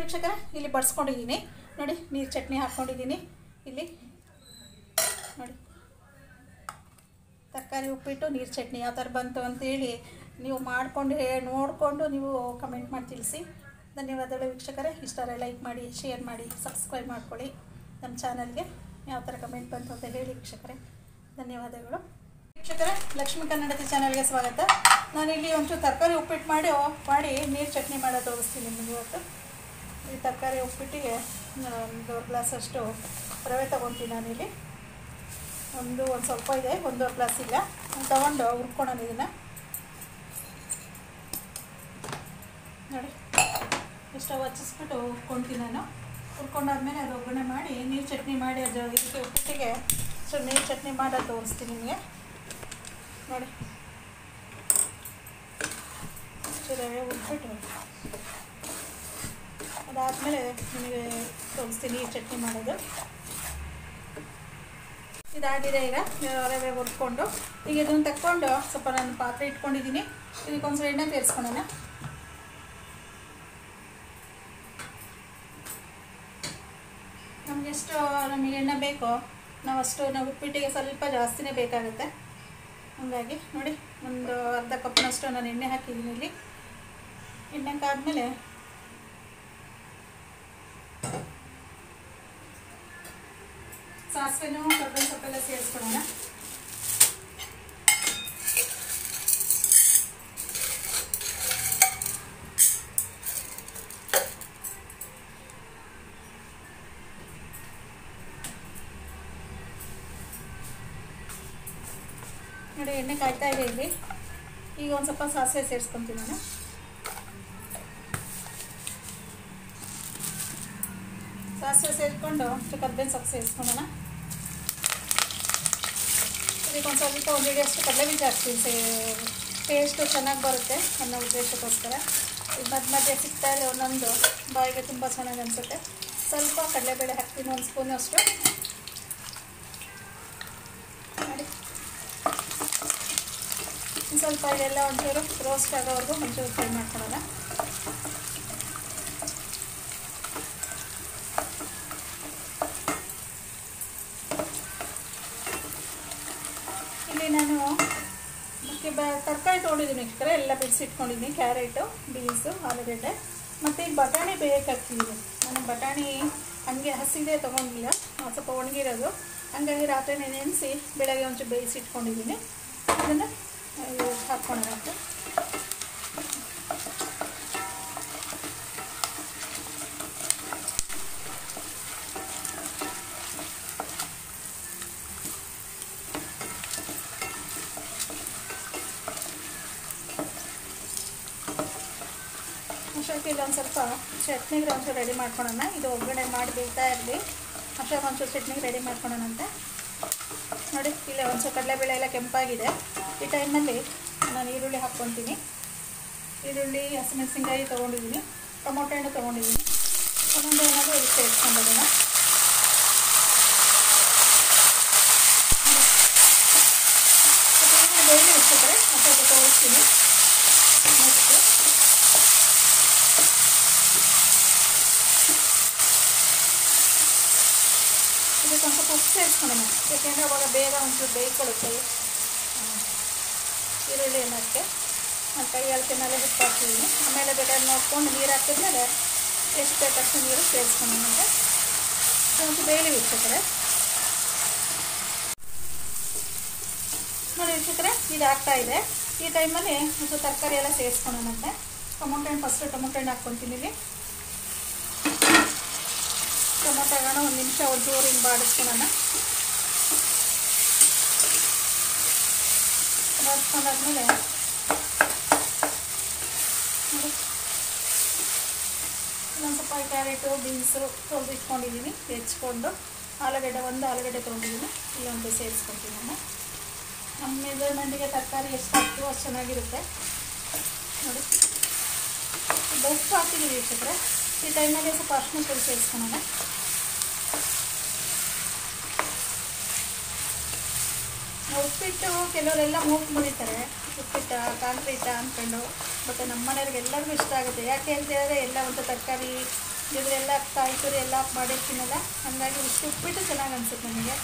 ವೀಕ್ಷಕರೇ, ಇಲ್ಲಿ ಬಡಿಸ್ಕೊಂಡಿದ್ದೀನಿ ನೋಡಿ. ನೀರು ಚಟ್ನಿ ಹಾಕ್ಕೊಂಡಿದ್ದೀನಿ ಇಲ್ಲಿ ನೋಡಿ. ತರಕಾರಿ ಉಪ್ಪಿಟ್ಟು ನೀರು ಚಟ್ನಿ ಯಾವ ಥರ ಬಂತು ಅಂತೇಳಿ ನೀವು ಮಾಡಿಕೊಂಡು ನೋಡಿಕೊಂಡು ನೀವು ಕಮೆಂಟ್ ಮಾಡಿ ತಿಳಿಸಿ. ಧನ್ಯವಾದಗಳು ವೀಕ್ಷಕರೇ. ಇಷ್ಟ ಲೈಕ್ ಮಾಡಿ, ಶೇರ್ ಮಾಡಿ, ಸಬ್ಸ್ಕ್ರೈಬ್ ಮಾಡ್ಕೊಳ್ಳಿ. ನಮ್ಮ ಚಾನಲ್ಗೆ ಯಾವ ಥರ ಕಮೆಂಟ್ ಬಂತು ಅಂತ ಹೇಳಿ ವೀಕ್ಷಕರೇ. ಧನ್ಯವಾದಗಳು ವೀಕ್ಷಕರೇ. ಲಕ್ಷ್ಮೀ ಕನ್ನಡತಿ ಚಾನಲ್ಗೆ ಸ್ವಾಗತ. ನಾನಿಲ್ಲಿ ಒಂಚೂರು ತರಕಾರಿ ಉಪ್ಪಿಟ್ಟು ಮಾಡಿ ನೀರು ಚಟ್ನಿ ಮಾಡೋದು ತೋರಿಸ್ತೀನಿ ನಿಮಗೆ ಇವತ್ತು. ಈ ತರಕಾರಿ ಉಪ್ಪಿಟ್ಟಿಗೆ ಒಂದು ಗ್ಲಾಸ್ ಅಷ್ಟು ರವೆ ತೊಗೊತೀನಿ ನಾನಿಲ್ಲಿ. ಒಂದು ಸ್ವಲ್ಪ ಇದೆ, 1.5 ಗ್ಲಾಸ್ ಇಲ್ಲ. ತೊಗೊಂಡು ಹುರ್ಕೊಳ್ಳೋಣ ಇದನ್ನು ನೋಡಿ. ಸ್ಟವ್ ಹಚ್ಚಿಸ್ಬಿಟ್ಟು ಹುರ್ಕೊಳ್ತೀನಿ ನಾನು. ಹುರ್ಕೊಂಡಾದ್ಮೇಲೆ ಅದು ಒಗ್ಗರಣೆ ಮಾಡಿ ನೀರು ಚಟ್ನಿ ಮಾಡಿ ಅದು ಇದಕ್ಕೆ ಉಪ್ಪಿಟ್ಟಿಗೆ ನೀರು ಚಟ್ನಿ ಮಾಡೋದು ತೋರಿಸ್ತೀನಿ ನಿಮಗೆ ನೋಡಿ. ರವೆ ಉಪ್ಪಿಟ್ಟು ಅದಾದಮೇಲೆ ನಿಮಗೆ ತೋರಿಸ್ತೀನಿ ಈ ಚಟ್ನಿ ಮಾಡೋದು. ಇದಾಗಿದೆ. ಈಗ ರವೆ ಹುರ್ಕೊಂಡು ಈಗ ಇದನ್ನು ತಕ್ಕೊಂಡು ಸ್ವಲ್ಪ ನಾನು ಪಾತ್ರೆ ಇಟ್ಕೊಂಡಿದ್ದೀನಿ. ಇದಕ್ಕೊಂದ್ಸಲ ಎಣ್ಣೆ ಸೇರಿಸ್ಕೊಳ್ಳೋಣ. ನಮಗೆ ಎಣ್ಣೆ ಬೇಕೋ ನಾವು ಉಪ್ಪಿಟ್ಟಿಗೆ ಸ್ವಲ್ಪ ಜಾಸ್ತಿನೇ ಬೇಕಾಗುತ್ತೆ. ಹಾಗಾಗಿ ನೋಡಿ, ಒಂದು ಅರ್ಧ ಕಪ್ನಷ್ಟು ನಾನು ಎಣ್ಣೆ ಹಾಕಿದ್ದೀನಿ ಇಲ್ಲಿ. ಎಣ್ಣೆ ಹಾಕಾದ್ಮೇಲೆ ಸಾಸಿವೆನೂ ಕರ್ಬೇವಿನ ಸೊಪ್ಪೆಲ್ಲ ಸೇರಿಸ್ಕೊಳ್ಳೋಣ. ನೋಡಿ, ಎಣ್ಣೆ ಕಾಯ್ತಾ ಇದೆ ಇಲ್ಲಿ. ಈಗ ಒಂದು ಸ್ವಲ್ಪ ಸಾಸಿವೆ ಸೇರಿಸ್ಕೊತೀನಿ ನಾನು. ಸಾಸಿವೆ ಸೇರಿಸ್ಕೊಂಡು ಕರ್ಬೇವಿನ ಸೊಪ್ಪು ಸೇರಿಸ್ಕೊಳ್ಳೋಣ. ಇದಕ್ಕೆ ಒಂದು ಸ್ವಲ್ಪ ಒಂದು ಹಿಡಿಯಷ್ಟು ಕಡಲೆಬೀಜ ಹಾಕ್ತೀನಿ. ಟೇಸ್ಟು ಚೆನ್ನಾಗಿ ಬರುತ್ತೆ ಅನ್ನೋ ಉದ್ದೇಶಕ್ಕೋಸ್ಕರ. ಇದು ಮಧ್ಯೆ ಸಿಗ್ತಾಯಿದೆ ಒಂದೊಂದು ಬಾಯಿಗೆ ತುಂಬ ಚೆನ್ನಾಗಿ ಅನಿಸುತ್ತೆ. ಸ್ವಲ್ಪ ಕಡಲೆಬೇಳೆ ಹಾಕ್ತೀನಿ, 1 ಸ್ಪೂನ್ ಅಷ್ಟು ನೋಡಿ. ಸ್ವಲ್ಪ ಇದೆಲ್ಲ ಒಂಚೂರು ರೋಸ್ಟ್ ಆಗೋವರೆಗೂ ಒಂಚೂರು ಫ್ರೈ ಮಾಡ್ಕೊಳ್ಳೋಣ. ಇಲ್ಲಿ ನಾನು ತರಕಾರಿ ತೊಗೊಂಡಿದ್ದೀನಿ ವೀಕ್ಷಕರೇ. ಎಲ್ಲ ಬಿಡಿಸಿಟ್ಕೊಂಡಿದ್ದೀನಿ. ಕ್ಯಾರೆಟು, ಬೀನ್ಸು, ಆಲೂಗಡ್ಡೆ ಮತ್ತು ಈಗ ಬಟಾಣಿ ಬೇಯಕ್ಕೆ ಹಾಕ್ತಿದ್ದೀನಿ ನಾನು. ಬಟಾಣಿ ಹಂಗೆ ಹಸಿದೇ ತೊಗೊಂಡಿಲ್ಲ, ಸ್ವಲ್ಪ ಒಣಗಿರೋದು. ಹಂಗಾಗಿ ರಾತ್ರಿ ನೆನೆಸಿ ಬೆಳಗ್ಗೆ ಒಂಚೂರು ಬೇಯಿಸಿಟ್ಕೊಂಡಿದ್ದೀನಿ. ಅದನ್ನು ಹಾಕ್ಕೊಳ್ಳೋಣ. ಅಷ್ಟೊತ್ತಿಗೆ ಇಲ್ಲೊಂದು ಸ್ವಲ್ಪ ಚಟ್ನಿಗೆ ಒಂಚೂರು ರೆಡಿ ಮಾಡ್ಕೊಳ್ಳೋಣ. ಇದು ಒಗ್ಗರಣೆ ಮಾಡಿ ಬೇಯ್ತಾ ಇರಲಿ. ಅಷ್ಟೊಂದು ಒಂಚೂರು ಚಟ್ನಿಗೆ ರೆಡಿ ಮಾಡ್ಕೊಳ್ಳೋಣಂತೆ ನೋಡಿ. ಇಲ್ಲೇ ಒಂಚೂರು ಕಡಲೆಬೇಳೆ ಎಲ್ಲ ಕೆಂಪಾಗಿದೆ. ಈ ಟೈಮಲ್ಲಿ ನಾನು ಈರುಳ್ಳಿ ಹಾಕ್ಕೊತೀನಿ. ಈರುಳ್ಳಿ, ಹಸಿಮೆಣಸಿನ್ಕಾಯಿ ತೊಗೊಂಡಿದ್ದೀನಿ, ಟೊಮೊಟೊ ಹಣ್ಣು ತೊಗೊಂಡಿದ್ದೀನಿ. ಟೊಮೊಟೊ ಹಣ್ಣು ಇದಕ್ಕೆ ಸೇರಿಸ್ಕೊಂಡಿದ್ದೀನಿ. ಈರುಳ್ಳಿ ಬೇಯಿಸಿ ಇಟ್ಬಿಟ್ರೆ ಸ್ವಲ್ಪ ತೋರಿಸ್ತೀನಿ. ನೆಕ್ಸ್ಟು ಇದಕ್ಕೆ ಒಂದು ಸ್ವಲ್ಪ ಉಪ್ಪು ಸೇರಿಸ್ಕೊಳ್ಳೋಣ. ಯಾಕೆಂದರೆ ಅವಾಗ ಬೇಗ ಒಂಚೂರು ಬೇಯ್ಕೊಳ್ಳುತ್ತೆ ಈರುಳ್ಳಿ ಅನ್ನೋಕ್ಕೆ. ನಾನು ಕೈ ಅಳತೆನಲ್ಲೇ ಉಪ್ಪು ಹಾಕ್ತಿದ್ದೀನಿ. ಆಮೇಲೆ ಬೇಕಾದ್ರೆ ನೋಡ್ಕೊಂಡು ನೀರು ಹಾಕಿದ್ಮೇಲೆ ಎಷ್ಟು ಬೇಕಷ್ಟು ನೀರು ಸೇರಿಸ್ಕೊಳ್ಳೋಣ. ಒಂಚೂರು ಬೇಯಲಿ ವೀಕ್ಷಕರೇ. ನೋಡಿ ವೀಕ್ಷಕರೇ, ಇದು ಆಗ್ತಾಯಿದೆ. ಈ ಟೈಮಲ್ಲಿ ಒಂದು ತರಕಾರಿ ಎಲ್ಲ ಸೇರಿಸ್ಕೊಳ್ಳೋಣಂತೆ. ಟೊಮೊಟೊ ಹಣ್ಣು ಫಸ್ಟು ಟೊಮೊಟೊ ಹಣ್ಣು ಹಾಕ್ಕೊತೀನಿ ಇಲ್ಲಿ. ಟೊಮೊಟೊ ಹಣ್ಣು ಒಂದು ನಿಮಿಷ ಒಂಚೂರು ಹಿಂಗೆ ಬಾಡಿಸ್ಕೊಳ್ಳೋಣ. ಬಾಡಿಸ್ಕೊಂಡಾದ್ಮೇಲೆ ಒಂದು ಸ್ವಲ್ಪ ಕ್ಯಾರೆಟು, ಬೀನ್ಸು ತೊಳೆದಿಟ್ಕೊಂಡಿದ್ದೀನಿ ಹೆಚ್ಚಿಕೊಂಡು. ಒಂದು ಆಲೂಗಡ್ಡೆ ತೊಗೊಂಡಿದ್ದೀನಿ, ಇಲ್ಲೊಂದು ಸೇರಿಸ್ಕೊತೀನಿ ನಾನು. ನಮ್ಮ ಮೆಜರ್ಮೆಂಟಿಗೆ ತರಕಾರಿ ಎಷ್ಟು ಹಾಕ್ತೀವೋ ಅಷ್ಟು ಚೆನ್ನಾಗಿರುತ್ತೆ ನೋಡಿ. ಉಪ್ಪು ಹಾಕಿದ್ದೀವಿ ವೀಕ್ಷಕರೇ. ಈ ಟೈಮಲ್ಲಿ ಸ್ವಲ್ಪ ಅರಿಶಿನ ಪುಡಿ ಸೇರಿಸ್ಕೊಳ್ಳೋಣ. ಉಪ್ಪಿಟ್ಟು ಕೆಲವರೆಲ್ಲ ಮೂಗು ಮುರಿತಾರೆ, ಉಪ್ಪಿಟ್ಟು ಕಾಂಕ್ರೀಟ ಅಂದ್ಕೊಂಡು. ಮತ್ತು ನಮ್ಮ ಮನೆಯವ್ರಿಗೆ ಎಲ್ಲರಿಗೂ ಇಷ್ಟ ಆಗುತ್ತೆ. ಯಾಕೆ ಅಂತ ಹೇಳಿದ್ರೆ ಎಲ್ಲ ಒಂದು ತರಕಾರಿ ಇದೆಲ್ಲ ಕಾಯಿ ತುರಿ ಎಲ್ಲ ಮಾಡಿರ್ತೀನಲ್ಲ, ಹಾಗಾಗಿ ಇಷ್ಟು ಉಪ್ಪಿಟ್ಟು ಚೆನ್ನಾಗಿ ಅನಿಸುತ್ತೆ ನನಗೆ.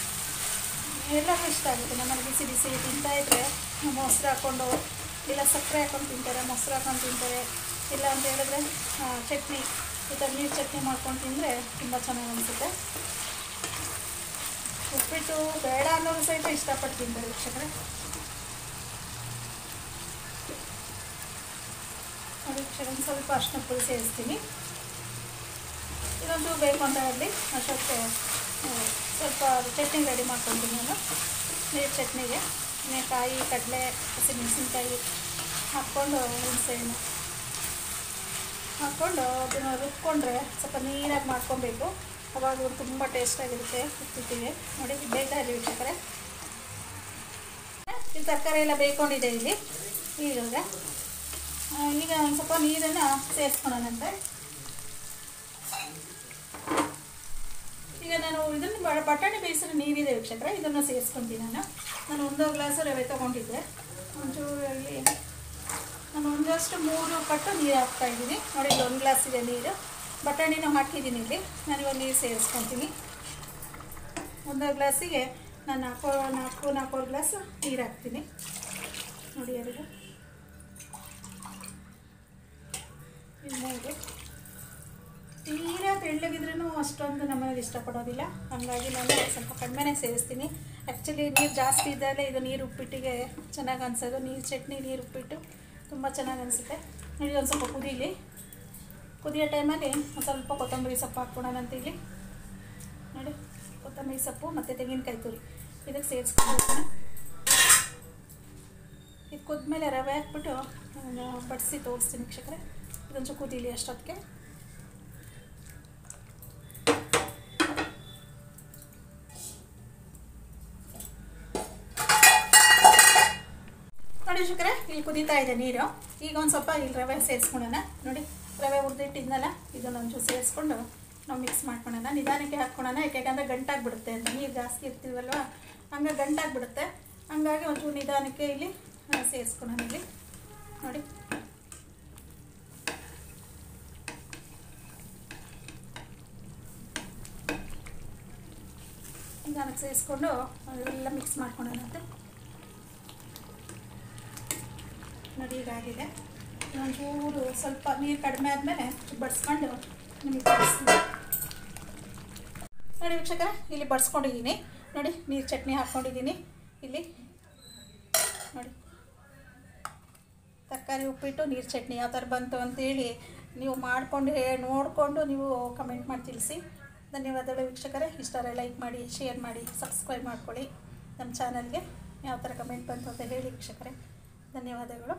ಎಲ್ಲರಿಗೂ ಇಷ್ಟ ಆಗುತ್ತೆ. ನಮ್ಮಲ್ಲಿ ಬಿಸಿ ಬಿಸಿ ತಿಂತಾಯಿದ್ರೆ ಮೊಸರು ಹಾಕ್ಕೊಂಡು, ಇಲ್ಲ ಸಕ್ಕರೆ ಹಾಕ್ಕೊಂಡು ತಿಂತಾರೆ, ಮೊಸರು ಹಾಕ್ಕೊಂಡು ತಿಂತಾರೆ. ಇಲ್ಲ ಅಂತ ಹೇಳಿದ್ರೆ ಚಟ್ನಿ, ಈ ಥರ ನೀರು ಚಟ್ನಿ ಮಾಡ್ಕೊಂಡು ತಿಂದರೆ ತುಂಬ ಚೆನ್ನಾಗಿ ಅನಿಸುತ್ತೆ. ಉಪ್ಪಿಟ್ಟು ಬೇಡ ಅನ್ನೋರು ಸಹಿತ ಇಷ್ಟಪಟ್ಟು ತಿಂತಾರೆ ವೀಕ್ಷಕರೇ. ನೋಡಿ ವೀಕ್ಷಕರೇ, ಒಂದು ಸ್ವಲ್ಪ ಅರಿಶಿನ ಪುಡಿ ಸೇರಿಸ್ತೀನಿ. ಇದೊಂದು ಬೇಕು ಅಂತ ಹೇಳಿ ಅಷ್ಟೊತ್ತೆ ಸ್ವಲ್ಪ ಚಟ್ನಿ ರೆಡಿ ಮಾಡ್ಕೊತೀನಿ ನಾನು. ನೀರು ಚಟ್ನಿಗೆ ಕಾಯಿ, ಕಡಲೆ, ಹಸಿಮೆಣಸಿನ್ಕಾಯಿ ಹಾಕ್ಕೊಂಡು, ಹುಣಸೆಹಣ್ಣು ಹಾಕ್ಕೊಂಡು ಅದನ್ನು ರುಬ್ಕೊಂಡ್ರೆ ಸ್ವಲ್ಪ ನೀರಾಗಿ ಮಾಡ್ಕೊಬೇಕು. ಅವಾಗ ತುಂಬ ಟೇಸ್ಟಾಗಿರುತ್ತೆ ಉಪ್ಪಿಟ್ಟಿಗೆ. ನೋಡಿ ಬೇಯ್ತಾ ಇದೆ ವೀಕ್ಷಕರೇ. ಇಲ್ಲಿ ತರಕಾರಿ ಎಲ್ಲ ಬೇಯ್ಕೊಂಡಿದೆ ಇಲ್ಲಿ. ಈಗ ಒಂದು ಸ್ವಲ್ಪ ನೀರನ್ನು ಸೇರಿಸ್ಕೊಳ್ಳೋಣಂತೆ. ಈಗ ನಾನು ಇದನ್ನು ಬಟಾಣಿ ಬೇಯಿಸಿರೋ ನೀರಿದೆ ವೀಕ್ಷಕರೇ, ಇದನ್ನು ಸೇರಿಸ್ಕೊತೀನಿ. ನಾನು 1 ಗ್ಲಾಸು ರವೆ ತೊಗೊಂಡಿದ್ದೆ. ಒಂಚೂರಲ್ಲಿ ನಾನು ಒಂದಷ್ಟು 3 ಪಟ್ಟು ನೀರು ಹಾಕ್ತಾಯಿದ್ದೀನಿ. ನೋಡಿ, ಇಲ್ಲಿ 1 ಗ್ಲಾಸ್ ಇದೆ ನೀರು. ಬಟಾಣಿನೂ ಹಾಕಿದ್ದೀನಿ ಇಲ್ಲಿ. ನಾನಿವಾಗ ನೀರು ಸೇರಿಸ್ಕೊತೀನಿ. 1 ಗ್ಲಾಸಿಗೆ ನಾನು 4 ಗ್ಲಾಸ್ ನೀರು ಹಾಕ್ತೀನಿ. ನೋಡಿ ಎರಡು ಇದು ತೀರಾ ತೆಳ್ಳಗಿದ್ರೂ ಅಷ್ಟೊಂದು ನಮ್ಮನೇಲಿ ಇಷ್ಟಪಡೋದಿಲ್ಲ, ಹಾಗಾಗಿ ನಾನು ಸ್ವಲ್ಪ ಕಡಿಮೆನೇ ಸೇರಿಸ್ತೀನಿ. ಆ್ಯಕ್ಚುಲಿ ನೀರು ಜಾಸ್ತಿ ಇದ್ದಾಗ ಇದು ನೀರು ಉಪ್ಪಿಟ್ಟಿಗೆ ಚೆನ್ನಾಗಿ ಅನಿಸೋದು. ನೀರು ಚಟ್ನಿ, ನೀರು ಉಪ್ಪಿಟ್ಟು ತುಂಬ ಚೆನ್ನಾಗಿ ಅನಿಸುತ್ತೆ. ನೋಡಿ, ಒಂದು ಸ್ವಲ್ಪ ಕುದಿಯೋ ಟೈಮಲ್ಲಿ ಒಂದು ಸ್ವಲ್ಪ ಕೊತ್ತಂಬರಿ ಸೊಪ್ಪು ಹಾಕ್ಕೊಳೋಣಂತ ಇಲ್ಲಿ. ನೋಡಿ, ಕೊತ್ತಂಬರಿ ಸೊಪ್ಪು ಮತ್ತು ತೆಂಗಿನಕಾಯಿ ತುರಿ ಇದಕ್ಕೆ ಸೇರಿಸ್ಕೊಂಡು ಇದು ಕುದ್ಮೇಲೆ ರವೆ ಹಾಕ್ಬಿಟ್ಟು ಬಡಿಸಿ ತೋರಿಸ್ತೀನಿ ವೀಕ್ಷಕರೇ. ಇದೊಂಚು ಕುದೀಲಿ ಅಷ್ಟೊತ್ತಿಗೆ. ನೋಡಿ ವೀಕ್ಷಕರೇ, ಇಲ್ಲಿ ಕುದೀತಾ ಇದೆ ನೀರು. ಈಗ ಒಂದು ಸ್ವಲ್ಪ ಇಲ್ಲಿ ರವೆ ಸೇರಿಸ್ಕೊಳ್ಳೋಣ. ನೋಡಿ, ರವೆ ಹುರಿದಿಟ್ಟಿದ್ನಲ್ಲ, ಇದನ್ನೊಂಚೂರು ಸೇರಿಸ್ಕೊಂಡು ನಾವು ಮಿಕ್ಸ್ ಮಾಡ್ಕೊಳ್ಳೋಣ. ನಿಧಾನಕ್ಕೆ ಹಾಕ್ಕೊಳ್ಳೋಣ, ಯಾಕೆಂದರೆ ಗಂಟಾಗಿಬಿಡುತ್ತೆ ಅಂತ. ನೀರು ಜಾಸ್ತಿ ಇರ್ತೀವಲ್ವ, ಹಂಗೆ ಗಂಟಾಗಿಬಿಡುತ್ತೆ. ಹಂಗಾಗಿ ಒಂಚೂರು ನಿಧಾನಕ್ಕೆ ಇಲ್ಲಿ ಸೇರಿಸ್ಕೊಳ್ಳೋಣ. ಇಲ್ಲಿ ನೋಡಿ, ನಿಧಾನಕ್ಕೆ ಸೇರಿಸ್ಕೊಂಡು ಎಲ್ಲ ಮಿಕ್ಸ್ ಮಾಡ್ಕೊಳ್ಳೋಣಂತೆ. ನೋಡಿ, ಹೀಗಾಗಿದೆ. ಒಂಚೂರು ಸ್ವಲ್ಪ ನೀರು ಕಡಿಮೆ ಆದಮೇಲೆ ಬಡಿಸ್ಕೊಂಡು ನಿಮಗೆ ತೋರಿಸ್ತೀನಿ. ನೋಡಿ ವೀಕ್ಷಕರೇ, ಇಲ್ಲಿ ಬಡಿಸ್ಕೊಂಡಿದ್ದೀನಿ. ನೋಡಿ, ನೀರು ಚಟ್ನಿ ಹಾಕ್ಕೊಂಡಿದ್ದೀನಿ ಇಲ್ಲಿ. ನೋಡಿ, ತರಕಾರಿ ಉಪ್ಪಿಟ್ಟು ನೀರು ಚಟ್ನಿ ಯಾವ ಥರ ಬಂತು ಅಂತೇಳಿ ನೀವು ಮಾಡಿಕೊಂಡು ನೋಡಿಕೊಂಡು ನೀವು ಕಮೆಂಟ್ ಮಾಡಿ ತಿಳಿಸಿ. ಧನ್ಯವಾದಗಳು ವೀಕ್ಷಕರೇ. ಇಷ್ಟ ಆದರೆ ಲೈಕ್ ಮಾಡಿ, ಶೇರ್ ಮಾಡಿ, ಸಬ್ಸ್ಕ್ರೈಬ್ ಮಾಡ್ಕೊಳ್ಳಿ ನಮ್ಮ ಚಾನಲ್ಗೆ. ಯಾವ ಥರ ಕಮೆಂಟ್ ಬಂತು ಅಂತ ಹೇಳಿ ವೀಕ್ಷಕರೇ. ಧನ್ಯವಾದಗಳು.